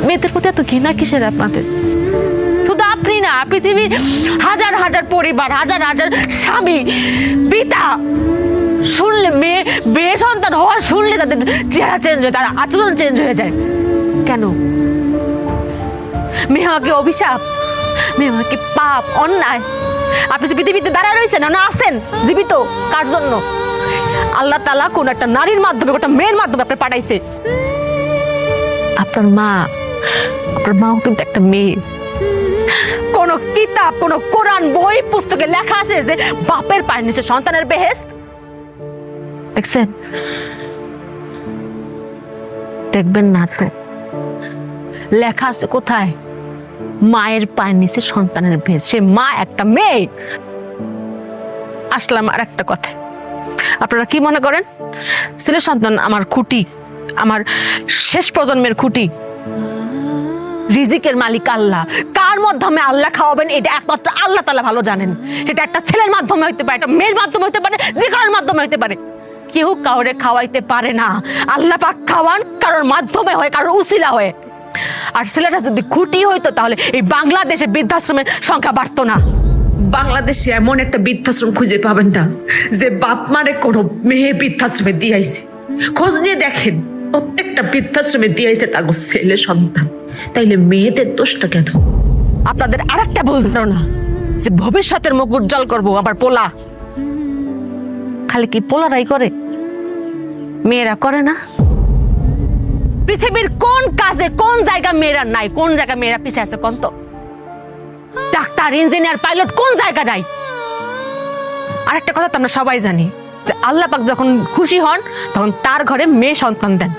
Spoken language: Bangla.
মেয়েদের প্রতি এত ঘৃণা কিসের আপনাদের? শুধু আপনি না, পৃথিবীর হাজার হাজার পরিবার, হাজার হাজার স্বামী, পিতা শুনলে মেয়ে সন্তান হওয়ার শুনলে তাদের চেহারা চেঞ্জ হয়, তার আচরণ চেঞ্জ হয়ে যায়। কেন? মেয়ে হওয়াকে অভিশাপ, মেয়ে হওয়াকে পাপ, অন্যায়? আপনি যে পৃথিবীতে দাঁড়ায় রয়েছেন না আছেন জীবিত, কার জন্য? আল্লাহ তাআলা কোন একটা নারীর মাধ্যমে, একটা মেয়ের মাধ্যমে আপনি পাঠাইছে। আপনার মাও কিন্তু একটা মেয়ে। কোন কিতাব, কোন কোরআন বই পুস্তকে লেখা আছে যে বাপের পায়ের নিচে সন্তানের বেহেশত? দেখছেন? দেখবেন না তো, লেখা আছে কোথায়? মায়ের পায়ের নিচে সন্তানের বেহেশত। সে মা একটা মেয়ে। আসলাম আর একটা কথা, আপনারা কি মনে করেন ছেলে সন্তান আমার খুঁটি, আমার শেষ প্রজন্মের খুঁটি? রিজিকের মালিক আল্লাহ। কার মাধ্যমে আল্লাহ খাওয়াবেন এটা একমাত্র আল্লাহ তাআলা ভালো জানেন। সেটা একটা ছেলের মাধ্যমে হইতে পারে, একটা মেয়ের মাধ্যমে হইতে পারে, যে কারোর মাধ্যমে হইতে পারে। কেউ কাউরে খাওয়াইতে পারে না। আল্লাহ পাক খাওয়ান কারোর মাধ্যমে হয়, কারোর উসিলা হয়। আর ছেলেটা যদি খুঁটি হইতো তাহলে এই বাংলাদেশে বৃদ্ধাশ্রমের সংখ্যা বাড়তো না। বাংলাদেশে এমন একটা বৃদ্ধাশ্রম খুঁজে পাবেন না যে বাপ মারে কোনো মেয়ে বৃদ্ধাশ্রমে দিয়াইছে। খোঁজ নিয়ে দেখেন, প্রত্যেকটা বৃদ্ধাশ্রমে দিয়াইছে তার ছেলে সন্তান। তাইলে মেয়েদের দোষটা কেন? আপনাদের আরেকটা ভুল ধারণা যে ভবিষ্যতের মুখ উজ্জ্বল করবো আবার পোলা। খালি কি পোলারাই করে? মেয়েরা করে না? পৃথিবীর কোন কাজে, কোন জায়গা মেয়েরা নাই? কোন জায়গা মেয়েরা পিছিয়ে আছে কোন তো? ডাক্তার, ইঞ্জিনিয়ার, পাইলট কোন জায়গা নাই? আরেকটা কথা তো আমরা সবাই জানি যে আল্লাহ পাক যখন খুশি হন তখন তার ঘরে মেয়ে সন্তান দেন।